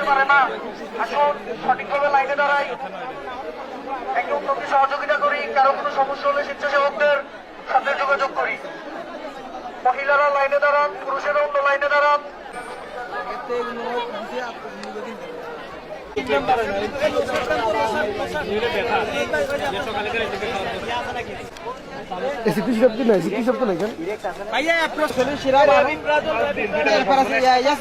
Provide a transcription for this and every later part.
পারে না। আসুন সঠিকভাবে লাইনে দাঁড়াই, একে অন্যকে সহযোগিতা করি, কারো কোনো সমস্যা হলে স্বেচ্ছাসেবকদের সাথে যোগাযোগ করি। মহিলারা লাইনে দাঁড়ান, পুরুষেরা অন্য লাইনে দাঁড়ান। সিটি শব্দ নাই, সিটি শব্দ নাই কেন ভাইয়া আপনার ছেলে শিরা বাড়ি এরপর আছে ইয়া ইয়া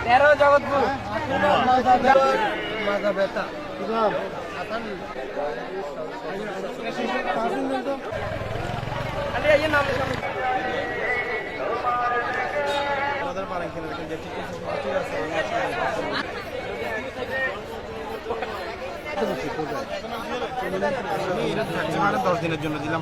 তেরো জগৎপুর মাথা ব্যথা মানে 10 দিনের জন্য দিলাম।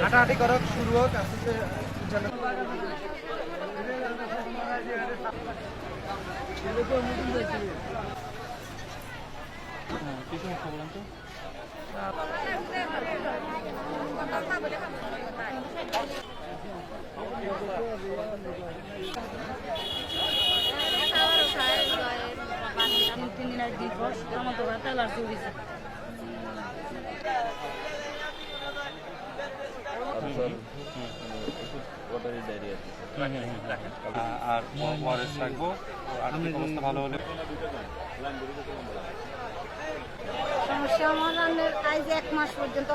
হাঁটাহাঁটি করা শুরু হোক আস্তে আর ওয়ারেস রাখবো, আর্থিক অবস্থা ভালো হলে সমস্যা সমাধানের আজ 1 মাস পর্যন্ত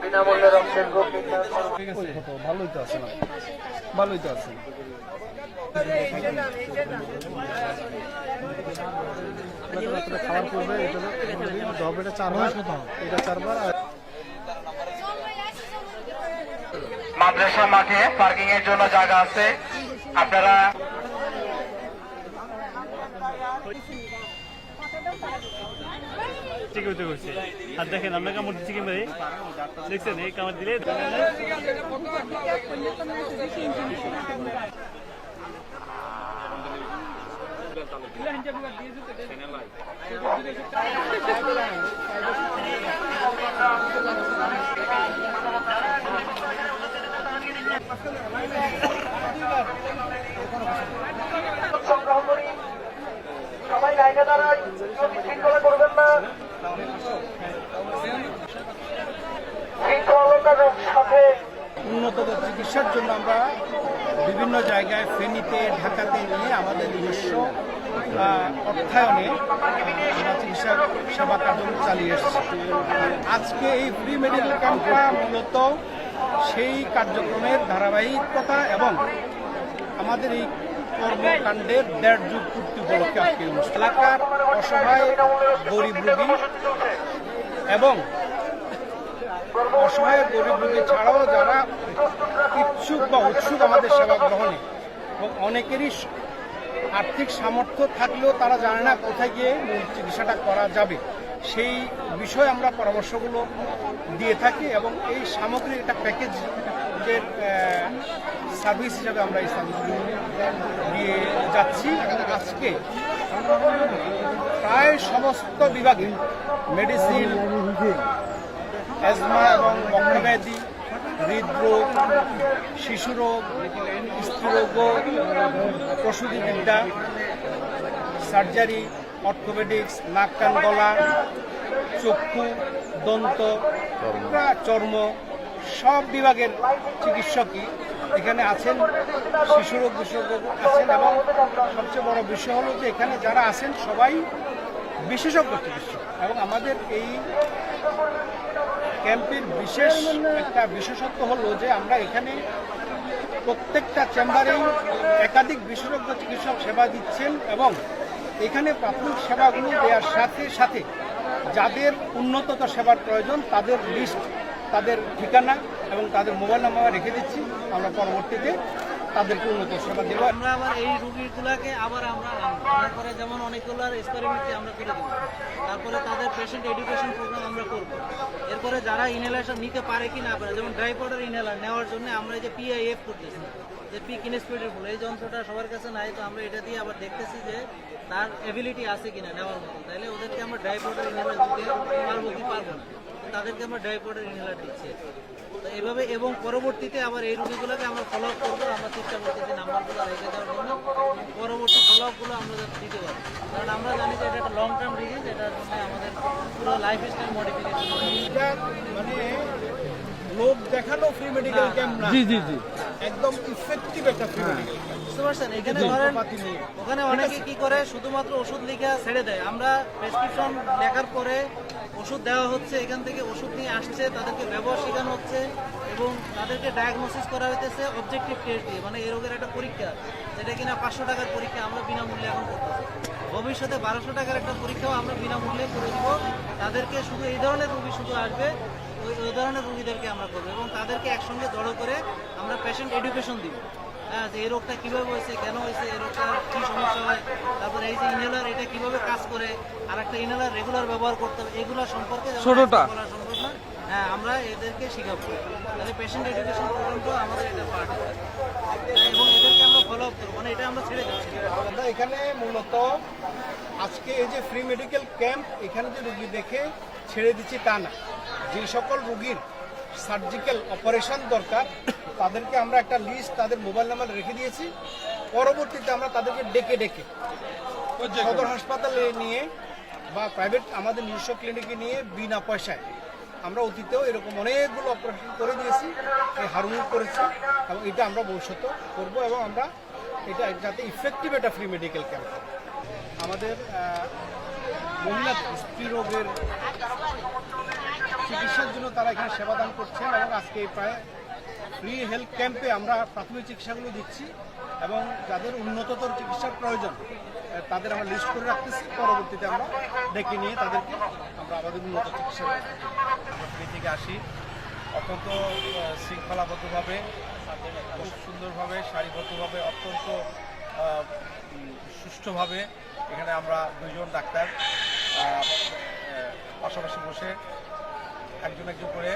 বিনামূল্যে রক্তের গ্রুপ ভালোই তো আছে না, ভালোই তো আছে। খাবার করবে এটা 4 বার, এটা 4 বার। মাদ্রাসা মাঠে পার্কিং এর জন্য জায়গা আছে, আপনারা ঠিক হইতে করছে। আর দেখেন আমরা কামড় দিচ্ছি কি ভাই, দেখছেন এই কামড় দিলে সংগ্রহ করি, সবাই লাইনে দাঁড়াই, বিশৃঙ্খলা করবেন না। শৃঙ্খলতার সাথে উন্নত চিকিৎসার জন্য আমরা বিভিন্ন জায়গায় ফেনীতে ঢাকাতে নিয়ে আমাদের নিজস্ব অর্থায়নে আমরা চিকিৎসা সেবা কার্যক্রম চালিয়ে এসেছি। আজকে এই ফ্রি মেডিকেল ক্যাম্পটা মূলত সেই কার্যক্রমের ধারাবাহিকতা এবং আমাদের এই কর্মকাণ্ডের 1.5 যুগ পূর্তি উপলক্ষে আজকে এলাকার অসহায় গরিব রোগী এবং অসহায় গরিব রোগী ছাড়াও যারা ইচ্ছুক বা উৎসুক আমাদের সেবা গ্রহণে, এবং অনেকেরই আর্থিক সামর্থ্য থাকলেও তারা জানে না কোথায় গিয়ে চিকিৎসাটা করা যাবে, সেই বিষয়ে আমরা পরামর্শগুলো দিয়ে থাকি এবং এই সামগ্রিক একটা প্যাকেজের সার্ভিস হিসাবে আমরা এই সার্ভিসগুলো দিয়ে যাচ্ছি। আজকে প্রায় সমস্ত বিভাগে মেডিসিন, অ্যাজমা এবং বক্ষব্যাধি, হৃদরোগ, শিশুরোগ, স্ত্রীরোগ, প্রসূতিবিদ্যা, সার্জারি, অর্থোপেডিক্স, নাক কান গলা, চক্ষু, দন্ত, চর্ম, সব বিভাগের চিকিৎসকই এখানে আছেন, শিশুরোগ বিশেষজ্ঞ আছেন এবং সবচেয়ে বড় বিষয় হলো যে এখানে যারা আছেন সবাই বিশেষজ্ঞ চিকিৎসক। এবং আমাদের এই ক্যাম্পের বিশেষ একটা বিশেষত্ব হলো যে আমরা এখানে প্রত্যেকটা চেম্বারেই একাধিক বিশেষজ্ঞ চিকিৎসক সেবা দিচ্ছেন এবং এখানে প্রাথমিক সেবাগুলো দেওয়ার সাথে সাথে যাদের উন্নততর সেবার প্রয়োজন তাদের লিস্ট, তাদের ঠিকানা এবং তাদের মোবাইল নাম্বার রেখে দিচ্ছি। আমরা পরবর্তীতে তাদেরকে উন্নত সেবা দেবো। আমরা আবার এই রুগীগুলাকে আবার আমরা তারপরে যেমন অনেকগুলোর এক্সপেরিমেন্ট আমরা করে দেবো, তারপরে তাদের পেশেন্ট এডুকেশন প্রোগ্রাম আমরা করব। এরপরে যারা ইনহেলার নিতে পারে কি না পারে, যেমন ড্রাই পাউডার ইনহেলার নেওয়ার জন্য আমরা এই যে PIF করতেছি, যে পিক ইনস্পিরেটর ফুল, এই যন্ত্রটা সবার কাছে নাই, তো আমরা এটা দিয়ে আবার দেখতেছি যে তার এবিলিটি আছে কিনা নেওয়ার মতো। তাহলে ওদেরকে আমরা ড্রাই পাউডার ইনহেলার দিতে পারবো কি পারবো না, তাদেরকে আমরা ড্রাই পাউডার ইনহেলার দিচ্ছি। তো এইভাবে এবং পরবর্তীতে আবার এই রুগীগুলোকে আমরা ফলো আপ করবো। আমরা চেষ্টা করতেছি নাম্বারগুলো রেখে দেওয়ার জন্য, পরবর্তী ফলো আপগুলো আমরা যাতে দিতে পারি, কারণ আমরা জানি যে এটা একটা লং টার্ম ডিজিজ, এটার জন্য আমাদের পুরো লাইফ স্টাইল মডিফিকেশন। এটা মানে লোক দেখানো ফ্রি মেডিকেল ক্যাম্প না, জি জি জি, একদম ইফেক্টিভ একটা ফ্রি মেডিকেল ক্যাম্প। বুঝতে পারছেন? এখানে ধরেন ওখানে অনেকে কি করে শুধুমাত্র ওষুধ লিখে ছেড়ে দেয়। আমরা প্রেসক্রিপশন লেখার পরে ওষুধ দেওয়া হচ্ছে, এখান থেকে ওষুধ নিয়ে আসছে, তাদেরকে ব্যবহার শেখানো হচ্ছে এবং তাদেরকে ডায়াগনোসিস করা হইতেছে অবজেক্টিভ টেস্ট দিয়ে, মানে এই রোগের একটা পরীক্ষা যেটা কিনা 500 টাকার পরীক্ষা আমরা বিনামূল্যে এখন করতেছি। ভবিষ্যতে 1200 টাকার একটা পরীক্ষাও আমরা বিনামূল্যে করে দিব। তাদেরকে শুধু এই ধরনের রোগী শুধু আসবে, ওই ধরনের রোগীদেরকে আমরা করবো এবং তাদেরকে একসঙ্গে জড়ো করে আমরা পেশেন্ট এডুকেশন দিব। হ্যাঁ, যে এই রোগটা কীভাবে হয়েছে, কেন হয়েছে, এই রোগটার কী সমস্যা হয়, তারপরে এই যে ইনহেলার এটা কীভাবে কাজ করে, আর একটা ইনহেলার রেগুলার ব্যবহার করতে হবে, এগুলো সম্পর্কে ছোটটা বলা সম্ভব না। হ্যাঁ, আমরা এদেরকে শেখাবো। তাহলে পেশেন্ট এডুকেশন প্রোগ্রামটাও আমাদের এটা পার্ট হবে এবং এদেরকে আমরা ফলো আপ করবো, মানে এটা আমরা ছেড়ে দিচ্ছি। আমরা এখানে মূলত আজকে এই যে ফ্রি মেডিকেল ক্যাম্প, এখানে যে রুগী দেখে ছেড়ে দিচ্ছি তা না। যে সকল রুগীর সার্জিক্যাল অপারেশন দরকার তাদেরকে আমরা একটা লিস্ট, তাদের মোবাইল নাম্বার রেখে দিয়েছি। পরবর্তীতে আমরা তাদেরকে ডেকে ডেকে সদর হাসপাতালে নিয়ে বা প্রাইভেট আমাদের নিজস্ব ক্লিনিকে নিয়ে বিনা পয়সায়, আমরা অতীতেও এরকম অনেকগুলো অপারেশন করে দিয়েছি, এই হারুন করেছি এবং এটা আমরা ভবিষ্যতে করবো এবং আমরা এটা যাতে ইফেক্টিভ একটা ফ্রি মেডিকেল ক্যাম্প। আমাদের মহিলা স্ত্রী রোগের চিকিৎসার জন্য তারা এখানে সেবাদান করছেন এবং আজকে এই প্রায় ফ্রি হেলথ ক্যাম্পে আমরা প্রাথমিক চিকিৎসাগুলো দিচ্ছি এবং যাদের উন্নততর চিকিৎসার প্রয়োজন তাদের আমরা লিস্ট করে রাখতেছি। পরবর্তীতে আমরা ডেকে নিয়ে তাদেরকে আমরা আমাদের উন্নত চিকিৎসা আমরা ফ্রি থেকে আসি অত্যন্ত শৃঙ্খলাবদ্ধভাবে, খুব সুন্দরভাবে, সারিবদ্ধভাবে, অত্যন্ত সুষ্ঠুভাবে এখানে আমরা দুজন ডাক্তার পাশাপাশি বসে একজন একজন করে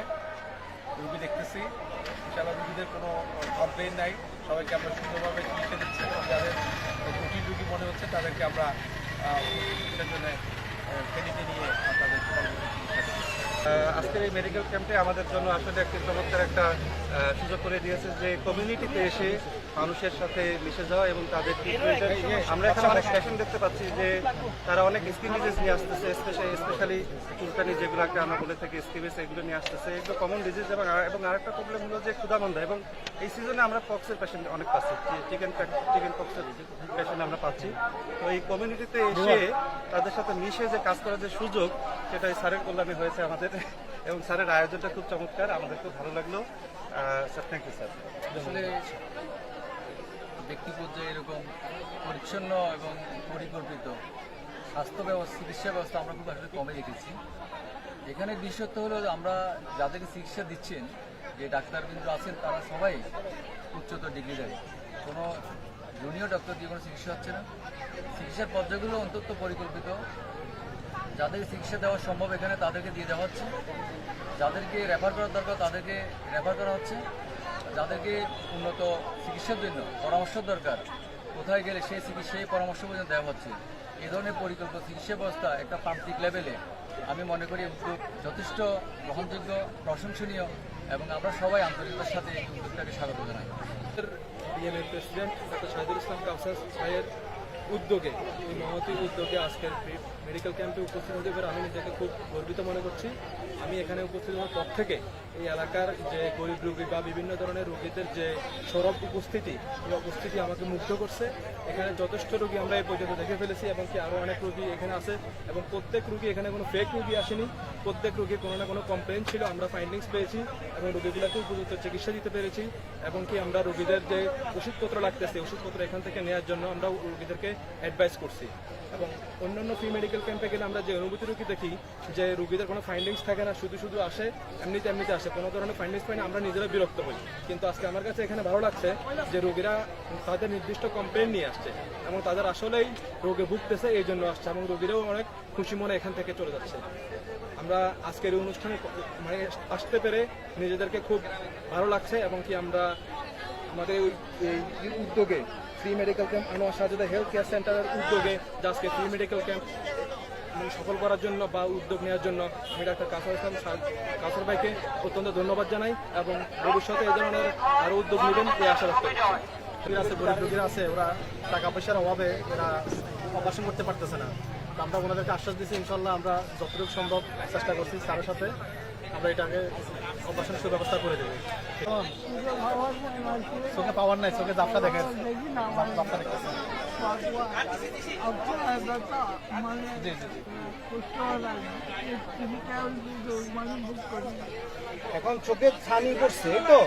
রুগী দেখতেছি। ইনশাআল্লাহ রুগীদের কোনো কমপ্লেন নাই, সবাইকে আমরা সুন্দরভাবে চিকিৎসা দিচ্ছি। যাদের জটিল রুগী মনে হচ্ছে তাদেরকে আমরা চিকিৎসার জন্য ক্লিনিকে নিয়ে তাদের আজকের এই মেডিকেল ক্যাম্পে আমাদের জন্য আসলে একটি চমৎকার একটা সুযোগ করে দিয়েছে যে কমিউনিটিতে এসে মানুষের সাথে মিশে যাওয়া এবং তাদের ট্রিটমেন্টের। আমরা এখানে অনেক পেশেন্ট দেখতে পাচ্ছি যে তারা অনেক স্কিন ডিজিজ নিয়ে আসতেছে, স্পেশালি চুলকানি যেগুলোকে আমরা বলে থাকি স্কিবিস, এগুলো নিয়ে আসতেছে। এগুলো কমন ডিজিজ এবং আরেকটা প্রবলেম হলো যে ক্ষুধামন্দা। এবং এই সিজনে আমরা পক্সের পেশেন্ট অনেক পাচ্ছি, চিকেন পক্সের পেশেন্ট আমরা পাচ্ছি। তো এই কমিউনিটিতে এসে তাদের সাথে মিশে যে কাজ করার যে সুযোগ, সেটা এই স্যারের কল্যাণে হয়েছে আমাদের এবং স্যারের আয়োজনটা খুব চমৎকার, আমাদের খুব ভালো লাগলো। Sir thank you sir. আসলে ব্যক্তি পর্যায়ে এরকম পরিচ্ছন্ন এবং পরিকল্পিত স্বাস্থ্য ব্যবস্থা, চিকিৎসা ব্যবস্থা আমরা খুব আসলে কমে রেখেছি। এখানে বিশেষত্ব হলো আমরা যাদেরকে চিকিৎসা দিচ্ছেন, যে ডাক্তারবৃন্দ আছেন তারা সবাই উচ্চতর ডিগ্রিধারী, কোনো জুনিয়র ডক্টর দিয়ে কোনো চিকিৎসা হচ্ছে না। চিকিৎসার পর্যায়গুলো অন্তত পরিকল্পিত, যাদের চিকিৎসা দেওয়া সম্ভব এখানে তাদেরকে দিয়ে দেওয়া হচ্ছে, যাদেরকে রেফার করার দরকার তাদেরকে রেফার করা হচ্ছে, যাদেরকে উন্নত চিকিৎসার জন্য পরামর্শ দরকার কোথায় গেলে সেই চিকিৎসা পরামর্শ পর্যন্ত দেওয়া হচ্ছে। এই ধরনের পরিকল্পিত চিকিৎসা ব্যবস্থা একটা প্রান্তিক লেভেলে আমি মনে করি উদ্যোগ যথেষ্ট গ্রহণযোগ্য, প্রশংসনীয় এবং আমরা সবাই আন্তরিকতার সাথে এই উদ্যোগটাকে স্বাগত জানাই। বিএমএর প্রেসিডেন্ট ডক্টর শহীদুল ইসলাম কাউসার ভাইয়ের উদ্যোগে, এই মহতী উদ্যোগে আজকের মেডিকেল ক্যাম্পে উপস্থিত হতে পেরে আমি নিজেকে খুব গর্বিত মনে করছি। আমি এখানে উপস্থিত হওয়ার পর থেকে এই এলাকার যে গরিব রোগী বা বিভিন্ন ধরনের রোগীদের যে সরব উপস্থিতি, এই উপস্থিতি আমাকে মুগ্ধ করছে। এখানে যথেষ্ট রোগী আমরা এই পর্যন্ত দেখে ফেলেছি এবং কি আরও অনেক রোগী এখানে আছে এবং প্রত্যেক রোগী, এখানে কোনো ফেক রোগী আসেনি, প্রত্যেক রোগীর কোনো না কোনো কমপ্লেন ছিল, আমরা ফাইন্ডিংস পেয়েছি এবং রোগীগুলোকে উপযুক্ত চিকিৎসা দিতে পেরেছি এবং কি আমরা রোগীদের যে ওষুধপত্র লাগতেছে ওষুধপত্র এখান থেকে নেওয়ার জন্য আমরা রোগীদেরকে অ্যাডভাইস করছি। এবং অন্যান্য ফ্রি মেডিকেল ক্যাম্পে গেলে আমরা যে অনুভূতি রোগী দেখি যে রোগীদের কোনো ফাইন্ডিংস থাকে না, শুধু শুধু আসে, এমনিতে আসে, কোনো ধরনের ফাইন্ডিংস পাই না, আমরা নিজেরা বিরক্ত হই। কিন্তু আজকে আমার কাছে এখানে ভালো লাগছে যে রোগীরা তাদের নির্দিষ্ট কমপ্লেন নিয়ে আসছে এবং তাদের আসলেই রোগে ভুগতেছে, এই জন্য আসছে এবং রোগীরাও অনেক খুশি মনে এখান থেকে চলে যাচ্ছে। আমরা আজকের এই অনুষ্ঠানে মানে আসতে পেরে নিজেদেরকে খুব ভালো লাগছে এবং কি আমরা আমাদের এই উদ্যোগে ফ্রি মেডিকেল ক্যাম্প আনোয়ার শাহজাদা হেলথ কেয়ার সেন্টারের উদ্যোগে যে আজকে ফ্রি মেডিকেল ক্যাম্প সফল করার জন্য বা উদ্যোগ নেওয়ার জন্য আমি ডাক্তার কাউসার ভাইকে অত্যন্ত ধন্যবাদ জানাই এবং ভবিষ্যতে এই ধরনের আরও উদ্যোগ নেবেন এই আশা রাখতে আছে, গরিব রোগীরা আছে, ওরা টাকা পয়সার অভাবে এরা অপারেশন করতে পারতেছে না। তো আমরা ওনাদেরকে আশ্বাস দিচ্ছি, ইনশাল্লাহ আমরা যতটুকু সম্ভব চেষ্টা করছি স্যারের সাথে আমরা এটাকে অপারেশনের সুব্যবস্থা করে দেবো। চোখে পাওয়ার নাই, চোখে জাপটা দেখেন, জাপটা দেখতেছেন। জি জি এখন চোখে ছানি করছে তো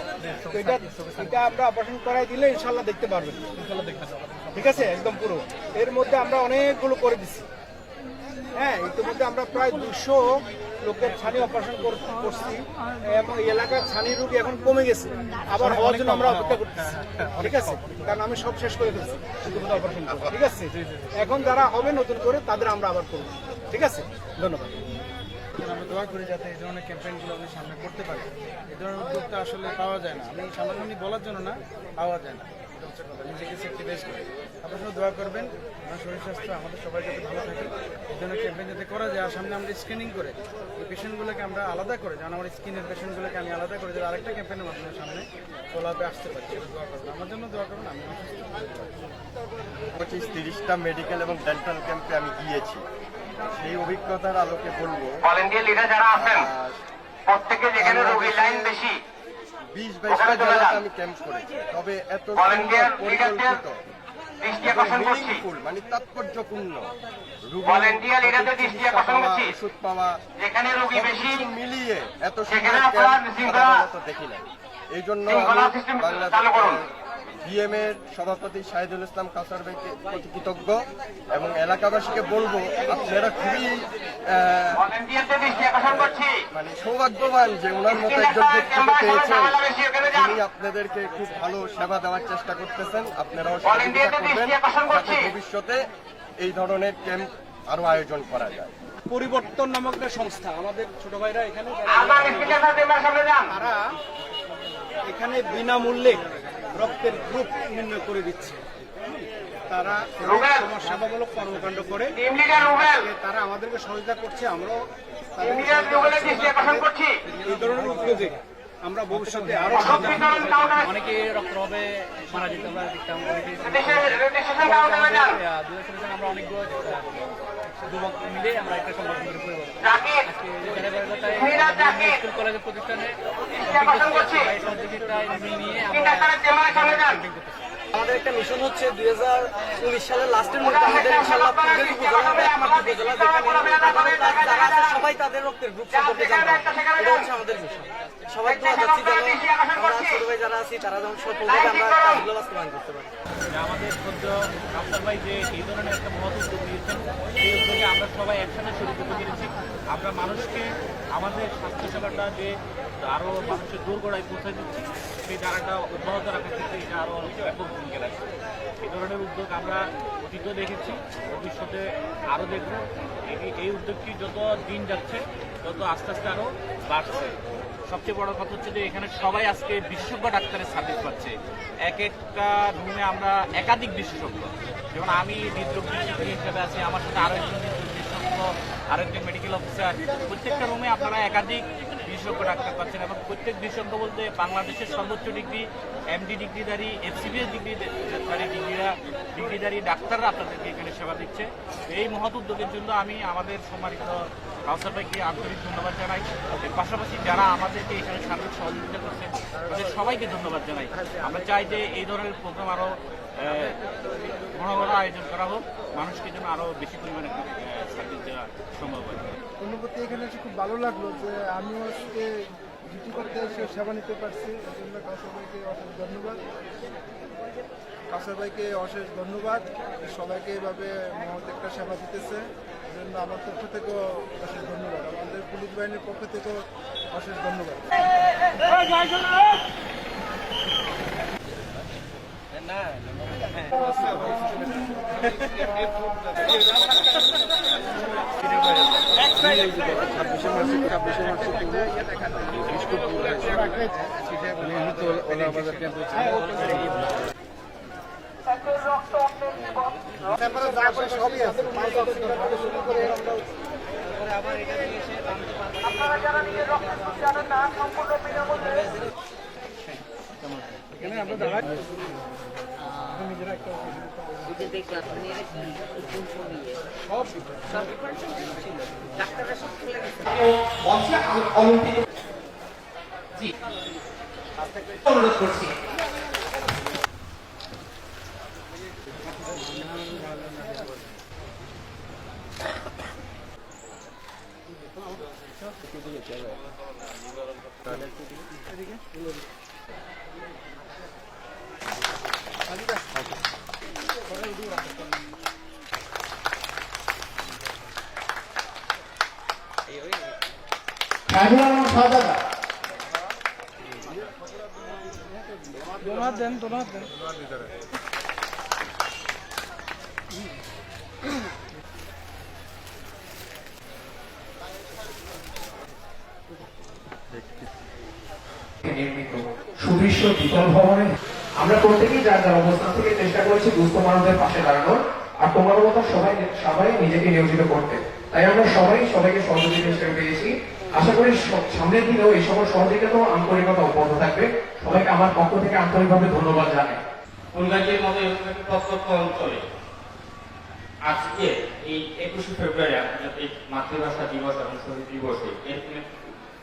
এটা আমরা অপারেশন করাই দিলে ইনশাল্লাহ দেখতে পারবেন, ইনশাল্লাহ দেখবেন। ঠিক আছে, একদম পুরো। এর মধ্যে আমরা অনেকগুলো করে দিচ্ছি। হ্যাঁ, ইতিমধ্যে আমরা প্রায় 200 লোকের ছানি অপারেশন করছি এবং এই এলাকার ছানি রোগী এখন কমে গেছে, আবার হওয়ার জন্য আমরা অপেক্ষা করতেছি। ঠিক আছে, কারণ আমি সব শেষ করে ফেলছি শুধুমাত্র অপারেশন করবো। ঠিক আছে, এখন যারা হবে নতুন করে তাদের আমরা আবার করবো। ঠিক আছে, ধন্যবাদ। আমরা দোয়া করি যাতে এই ধরনের ক্যাম্পেইনগুলো আপনি সামনে করতে পারেন। এই ধরনের উদ্যোগটা আসলে পাওয়া যায় না, আমি সামনাসামনি বলার জন্য না, পাওয়া যায় না, এটা হচ্ছে কথা। নিজেকে সেক্টিভাইজ করে আপনার সাথে দোয়া করবেন, আমার শরীর স্বাস্থ্য আমাদের সবাই যাতে ভালো থাকে, এই ধরনের ক্যাম্পেইন যাতে করা যায়। আর সামনে আমরা স্ক্রিনিং করে এই পেশেন্টগুলোকে আমরা আলাদা করে, যেমন আমার স্কিনের পেশেন্টগুলোকে আমি আলাদা করে যাতে আরেকটা ক্যাম্পেইনের মাধ্যমে সামনে ফলোআপে আসতে পারি, এটা দোয়া করবেন। আমার জন্য দোয়া করবেন, আমি অসুস্থ 25-30টা মেডিকেল এবং ডেন্টাল ক্যাম্পে আমি গিয়েছি। সেই অভিজ্ঞতার আলোকে বলবো, ভলান্টিয়ার লিডার যারা আছেন প্রত্যেকে যেখানে রোগীর লাইন বেশি 20-22টা জেলাতে আমি ক্যাম্প করেছি। তবে এত ভলান্টিয়ার পরিকল্পিত দৃষ্টি আকর্ষণ করছি, meaningful, মানে তাৎপর্যপূর্ণ ভলান্টিয়ার লিডারদের দৃষ্টি আকর্ষণ করছি, ওষুধ পাওয়া যেখানে রোগী বেশি সবকিছু মিলিয়ে এত সেখানে সুন্দর আপনার ক্যাম্প শৃঙ্খলা সাধারণত দেখি না। এই জন্য শৃঙ্খলা আমি সিস্টেম বাংলাদেশ চালু করুন। বিএমএর সভাপতি শাহিদুল ইসলাম কাউসার ভাইকে প্রতি কৃতজ্ঞ এবং এলাকাবাসীকে বলবো আপনারা খুবই ভলান্টিয়ারদের দৃষ্টি আকর্ষণ করছি, মানে সৌভাগ্যবান যে ওনার মতো একজন ব্যক্তিকে পেয়েছেন যিনি আপনাদেরকে খুব ভালো সেবা দেওয়ার চেষ্টা করতেছেন। আপনারাও সহযোগিতা করবেন যাতে ভবিষ্যতে এই ধরনের ক্যাম্প আরো আয়োজন করা যায়। পরিবর্তন নামক একটা সংস্থা, আমাদের ছোট ভাইরা এখানে তারা এখানে বিনামূল্যে রক্তের গ্রুপ নির্ণয় করে দিচ্ছে। তারা সমাজসেবামূলক কর্মকাণ্ড করে তারা আমাদেরকে সহযোগিতা করছে। আমরাও এই ধরনের উদ্যোগে আমরা ভবিষ্যতে আরো অনেকে রক্তভাবে মারা যেতে আমরা দেখতাম, আমরা অনেকগুলো যুবক মিলে আমরা একটা সংগঠন করে স্কুল কলেজের প্রতিষ্ঠানে সহযোগিতায় নিয়ে আমাদের একটা মিশন হচ্ছে 2019 সালের লাস্টের মধ্যে আমাদের ইনশাআল্লাহ পূর্বের উপজেলা হবে একমাত্র উপজেলা যেখানে যারা আছে সবাই তাদের রক্তের গ্রুপ সম্পর্কে জানবে। এটা হচ্ছে আমাদের মিশন। সবাই দোয়া চাচ্ছি যেন আমরা ছোট ভাই যারা আছি তারা যেন সফলভাবে আমরা কাজগুলো বাস্তবায়ন করতে পারি। আমাদের সদ্য আফতার ভাই যে এই ধরনের একটা মহৎ উদ্যোগ নিয়েছেন, এই উদ্যোগে আমরা সবাই একসাথে শরীর করতে পেরেছি। আমরা মানুষকে আমাদের স্বাস্থ্যসেবাটা যে আরও মানুষের দোরগোড়ায় পৌঁছে দিচ্ছি, সেই জায়গাটা অব্যাহত রাখার ক্ষেত্রে এটা আরও ব্যাপক ভূমিকা রাখছে। এই ধরনের উদ্যোগ আমরা অতীতেও দেখেছি, ভবিষ্যতে আরও দেখব। এই উদ্যোগটি যত দিন যাচ্ছে যত আস্তে আস্তে আরও বাড়ছে। সবচেয়ে বড় কথা হচ্ছে যে এখানে সবাই আজকে বিশেষজ্ঞ ডাক্তারের সার্ভিস পাচ্ছে। এক একটা রুমে আমরা একাধিক বিশেষজ্ঞ, যেমন আমি হৃদরোগ বিশেষজ্ঞ হিসেবে আছি, আমার সাথে আরও একজন হৃদরোগ বিশেষজ্ঞ, আরও একজন মেডিকেল অফিসার। প্রত্যেকটা রুমে আপনারা একাধিক বিশেষজ্ঞ ডাক্তার পাচ্ছেন এবং প্রত্যেক বিশেষজ্ঞ বলতে বাংলাদেশের সর্বোচ্চ ডিগ্রি এমডি ডিগ্রিধারী, এফসিবিএস ডিগ্রিধারী ডাক্তাররা আপনাদেরকে এখানে সেবা দিচ্ছে। এই মহৎ উদ্যোগের জন্য আমি আমাদের সম্মানিত কাউসার ভাইকে আন্তরিক ধন্যবাদ জানাই। এর পাশাপাশি যারা আমাদেরকে এখানে সার্বিক সহযোগিতা করছেন তাদের সবাইকে ধন্যবাদ জানাই। আমরা চাই যে এই ধরনের প্রোগ্রাম আরও ঘন ঘন আয়োজন করা হোক, মানুষকে যেন আরও বেশি পরিমাণে সার্ভিস দেওয়া সম্ভব হয়। অনুভূতি এখানে এসে খুব ভালো লাগলো যে আমিও আজকে ডিউটি করতে এসে সেবা নিতে পারছি। এই জন্য কাউসার ভাইকে অশেষ ধন্যবাদ। কাউসার ভাইকে অশেষ ধন্যবাদ, সবাইকে এভাবে মহৎ একটা সেবা দিতেছে। এই জন্য আমার পক্ষ থেকেও অশেষ ধন্যবাদ, আমাদের পুলিশ বাহিনীর পক্ষ থেকেও অশেষ ধন্যবাদ। আপনারা যারা নিজের রক্তের প্রতি জানেন না, সম্পূর্ণ বিনামূল্যে অনুরোধ করছি। নির্মিত সুদৃশ্য দ্বিতল ভবনে আমরা প্রত্যেকেই যার যার অবস্থান থেকে চেষ্টা করেছি দুস্থ মানুষদের পাশে দাঁড়ানোর, আর তোমার মতো সবাই নিজেকে নিয়োজিত করতে। তাই আমরা সবাইকে সহযোগিতা হিসেবে পেয়েছি। আশা করি সামনের দিনেও এই সকল সহযোগিতা ও আন্তরিকতা অব্যাহত থাকবে। সবাইকে আমার পক্ষ থেকে আন্তরিকভাবে ধন্যবাদ জানাই। ফুলগাজীর মতো প্রত্যন্ত অঞ্চলে আজকে এই 21শে ফেব্রুয়ারি আন্তর্জাতিক মাতৃভাষা দিবস এবং শহীদ দিবসে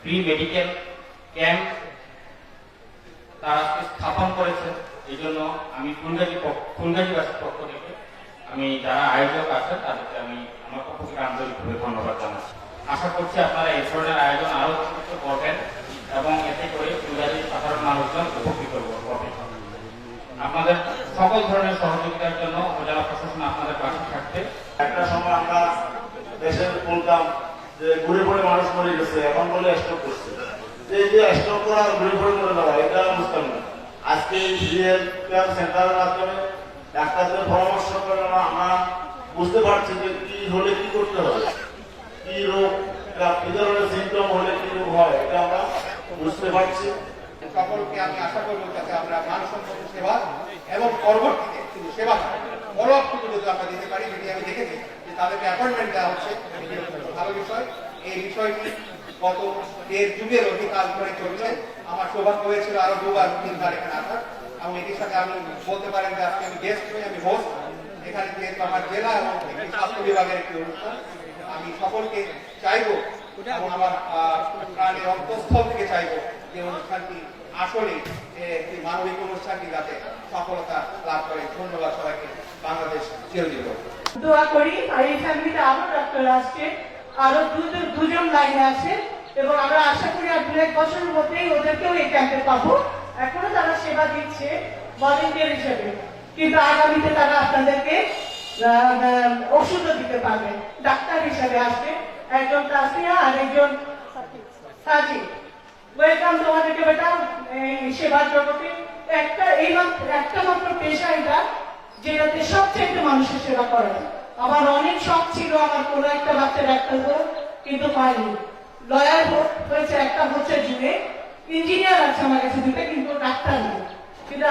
ফ্রি মেডিকেল ক্যাম্প তারা স্থাপন করেছেন। এই জন্য আমি ফুলগাজীবাসীর পক্ষ থেকে আমি যারা আয়োজক আছেন তাদেরকে আমি আমার পক্ষ থেকে আন্তরিকভাবে ধন্যবাদ জানাচ্ছি। আশা করছি আপনারা এই ধরনের আয়োজন আরো কিছু করবেন এবং এতে করে ফুলগাজীর সাধারণ মানুষজন উপকৃত হবে। আপনাদের সকল ধরনের সহযোগিতার জন্য উপজেলা প্রশাসন আপনাদের পাশে থাকবে। একটা সময় আমরা দেশে বলতাম যে ঘুরে পড়ে মানুষ মরে গেছে, এখন বলে স্ট্রোক করছে। এই যে স্ট্রোক করা ঘুরে পড়ে মরে যাওয়া, এটা বুঝতাম না। আজকে এই সিরিয়াল সেন্টারের মাধ্যমে ডাক্তারদের পরামর্শ করে আমরা বুঝতে পারছি যে কি হলে কি করতে হবে, কি রোগ, কি ধরনের সিমটম হলে কি রোগ হয়, এটা আমরা বুঝতে পারছি। সকলকে আমি আশা করবো যাতে আমরা মানসম্মত সেবা এবং পরবর্তীতে শুধু সেবা বড় অর্থটুকু যদি আমরা দিতে পারি, যদি আমি দেখেছি যে তাদেরকে অ্যাপয়েন্টমেন্ট দেওয়া হচ্ছে, ভালো বিষয়। এই বিষয়টি গত 1.5 যুগের অধিকার ধরে চলছে। আমার সৌভাগ্য হয়েছিল আরো 2-3বার এখানে আসার, এবং এটির সাথে আমি বলতে পারেন যে আজকে আমি গেস্ট হই, আমি হোস্ট। এখানে যেহেতু আমার জেলা এবং স্বাস্থ্য বিভাগের একটি অনুষ্ঠান, আমি সকলকে চাইবো এবং আমার প্রাণের অন্তঃস্থল থেকে চাইবো যে অনুষ্ঠানটি আসলে একটি মানবিক অনুষ্ঠানটি যাতে সফলতা লাভ করে। ধন্যবাদ সবাইকে। বাংলাদেশ চিরজীবী হোক। দোয়া করি আর এই ফ্যামিলিতে আরো ডাক্তার আসছে, আরো দুজন লাইনে আছে এবং আমরা আশা করি আর 2-1 বছরের মধ্যেই ওদেরকেও এই ক্যাম্পে পাবো। এখনো তারা সেবা দিচ্ছে ভলেন্টিয়ার হিসেবে, কিন্তু আগামীতে তারা আপনাদেরকে ওষুধও দিতে পারবে, ডাক্তার হিসেবে আসবে। একজন তাসিয়া আর একজন সাজি। ওয়েলকাম তোমাদেরকে বেটা এই সেবার জগতে। একটা মাত্র পেশা এটা যেটাতে সবচেয়ে মানুষের সেবা করা। আমার অনেক শখ ছিল আমার কোনো একটা বাচ্চা ডাক্তার করো, কিন্তু পাইনি। লয়ার হয়েছে, একটা হচ্ছে জুনে, ইঞ্জিনিয়ার আছে আমার কাছে দুটো, কিন্তু ডাক্তার নেই। কিন্তু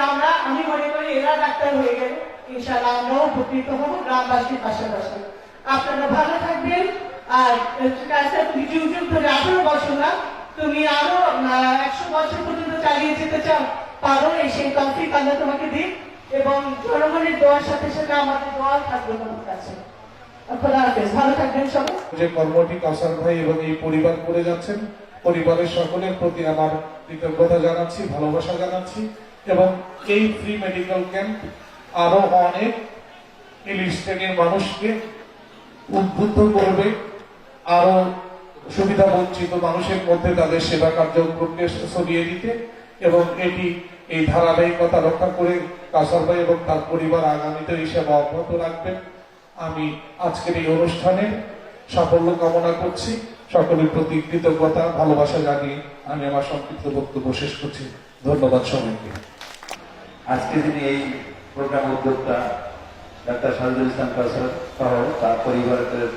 আমি মনে করি এরা ডাক্তার হয়ে গেলে ইনশাআল্লাহ আমরাও উপকৃত হবো গ্রামবাসীর পাশাপাশি। আপনারা ভালো থাকবেন। আর যুগ যুগ ধরে 18 বছর না, তুমি আরো 100 বছর পর্যন্ত চালিয়ে যেতে চাও পারো, সেই তৌফিক আল্লাহ তোমাকে দিন, এবং জনগণের দোয়ার সাথে সাথে আমাদের দোয়া থাকবে তোমার কাছে। খোদা হাফেজ, ভালো থাকবেন সবাই। যে কর্মটি কাউসার ভাই এবং এই পরিবার করে যাচ্ছেন, পরিবারের সকলের প্রতি আমার কৃতজ্ঞতা জানাচ্ছি, ভালোবাসা জানাচ্ছি, এবং এই ফ্রি মেডিকেল ক্যাম্প আরো অনেক ইলিশ শ্রেণীর মানুষকে উদ্বুদ্ধ করবে, আরো সুবিধা বঞ্চিত মানুষের মধ্যে তাদের সেবা কার্যক্রমকে ছড়িয়ে দিতে, এবং এটি এই ধারাবাহিকতা রক্ষা করে কাউসার ভাই এবং তার পরিবার আগামীতে এই সেবা অব্যাহত রাখবেন। আমি আজকের এই অনুষ্ঠানে সাফল্য কামনা করছি। সকলের প্রতি কৃতজ্ঞতা, ভালোবাসা জানিয়ে আমি আমার সংক্ষিপ্ত বক্তব্য শেষ করছি। ধন্যবাদ সবাইকে। আজকে যিনি এই প্রোগ্রাম উদ্যোক্তা ডাক্তার শাহিদুল ইসলাম কাউসার সহ তার পরিবারের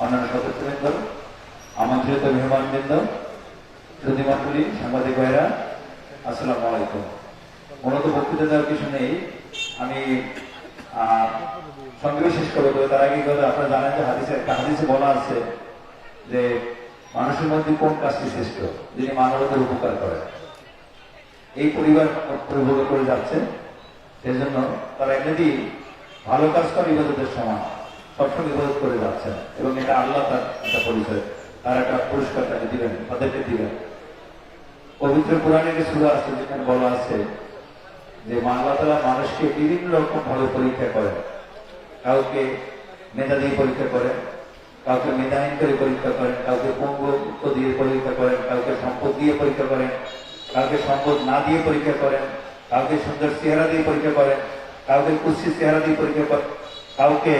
অন্যান্য সদস্যবৃন্দ, আমন্ত্রিত মেহমানবৃন্দ, সুধীমণ্ডলী, সাংবাদিক ভাইরা, আসসালামু আলাইকুম। মূলত বক্তৃতা দেওয়ার কিছু নেই, আমি সঙ্গে শেষ করবো। তার আগে আপনারা জানেন যে হাদিসে বলা আছে যে মানুষের মধ্যে কোন কাজটি শ্রেষ্ঠ, যিনি মানবতার উপকার করে। এই পরিবার উপভোগ করে যাচ্ছে, সেই জন্য তারা এমনিতেই ভালো কাজ করে ইবাদতের সমান সবসময় ইবাদত করে যাচ্ছে, এবং এটা আল্লাহ তার একটা পরিচয়, তার একটা পুরস্কার তাকে দিবেন, তাদেরকে দিবেন। পবিত্র পুরাণের সূরা আছে যেখানে বলা আছে যে আল্লাহ তাআলা মানুষকে বিভিন্ন রকম ভাবে পরীক্ষা করেন। কাউকে মেধা দিয়ে পরীক্ষা করেন, কাউকে মেধাহীন করে পরীক্ষা করেন, কাউকে পঙ্গুত্ব দিয়ে পরীক্ষা করেন, কাউকে সম্পদ দিয়ে পরীক্ষা করেন, কাউকে সম্পদ না দিয়ে পরীক্ষা করেন, কাউকে সুন্দর চেহারা দিয়ে পরীক্ষা করেন, কাউকে কুৎসিত চেহারা দিয়ে পরীক্ষা করেন, কাউকে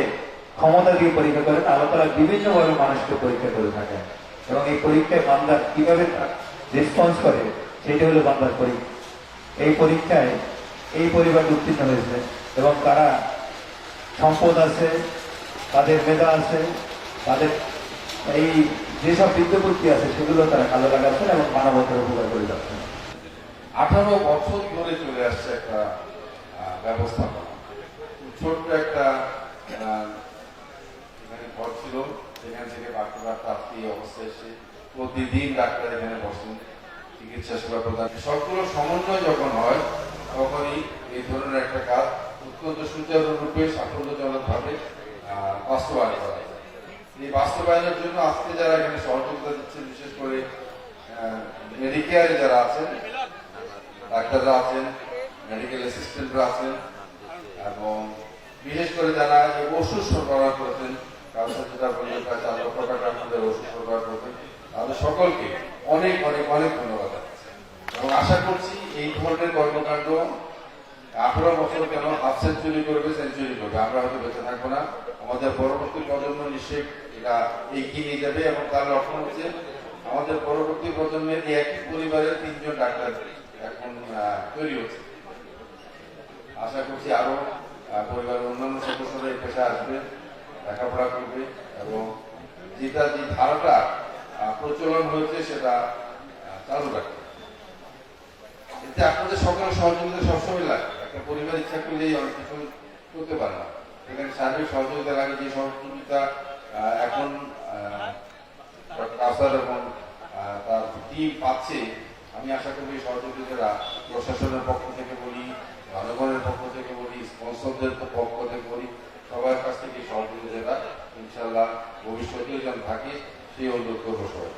ক্ষমতা দিয়ে পরীক্ষা করেন। আল্লাহ তাআলা বিভিন্নভাবে মানুষকে পরীক্ষা করে থাকেন, এবং এই পরীক্ষায় বান্দা কিভাবে রেসপন্স করে সেটা হলো বান্দার পরীক্ষা। এই পরীক্ষায় এই পরিবার উত্তীর্ণ হয়েছে, এবং তারা সম্পদ আছে, তাদের মেধা আছে, তাদের এই যেসব বিদ্যবুদ্ধি আছে সেগুলো তারা কাজে লাগাচ্ছেন এবং মানবতার উপকার করে যাচ্ছেন। 18 বছর ধরে চলে আসছে একটা ব্যবস্থাপনা। ছোট্ট একটা এখানে ঘর ছিল, সেখান থেকে বাড়তে আজকে এই অবস্থায় এসে প্রতিদিন ডাক্তার এখানে বসেন চিকিৎসা সেবা প্রদান। সবগুলো সমন্বয় যখন হয় তখনই এই ধরনের একটা কাজ অত্যন্ত সুচারুরূপে সাফল্যজনকভাবে বাস্তবায়ন করা যায়। এই বাস্তবায়নের জন্য আজকে যারা এখানে সহযোগিতা দিচ্ছেন, বিশেষ করে মেডিকেয়ারে যারা আছেন, ডাক্তাররা আছেন, মেডিকেল অ্যাসিস্ট্যান্টরা আছেন, এবং বিশেষ করে যারা এই ওষুধ সরবরাহ করেছেন, কাউসার যেটা বললেন প্রায় 4 লক্ষ টাকা আমাদের ওষুধ সরবরাহ করেছেন, তাদের সকলকে অনেক অনেক অনেক ধন্যবাদ জানাচ্ছি। এবং আশা করছি এই ধরনের কর্মকাণ্ড 18 বছর কেন হাফ সেঞ্চুরি করবে, সেঞ্চুরি করবে। আমরা হয়তো বেঁচে থাকবো না, আমাদের পরবর্তী প্রজন্ম নিশ্চয়ই এটা এগিয়ে নিয়ে যাবে, এবং তার লক্ষ্য হচ্ছে আমাদের পরবর্তী প্রজন্মের এই একই পরিবারের 3 জন ডাক্তার এখন তৈরি হচ্ছে। আশা করছি আরো পরিবারের অন্যান্য সদস্যরা এই পেশায় আসবে, লেখাপড়া করবে, এবং যে ধারাটা প্রচলন হয়েছে সেটা চালু রাখবে। এতে আপনাদের সকলের সহযোগিতা সবসময় লাগে। একটা পরিবার ইচ্ছা করলেই অনেক কিছু করতে পারে না, এখানে সার্বিক সহযোগিতা লাগে। যে সহযোগিতা এখন কাউসার এবং তার টিম পাচ্ছে, আমি আশা করি সহযোগিতারা প্রশাসনের পক্ষ থেকে বলি, জনগণের পক্ষ থেকে বলি, স্পন্সরদের পক্ষ থেকে বলি, সবার কাছ থেকে সহযোগিতাটা ইনশাল্লাহ ভবিষ্যতেও যেন থাকে সেই অনুরোধ করবো সবাই।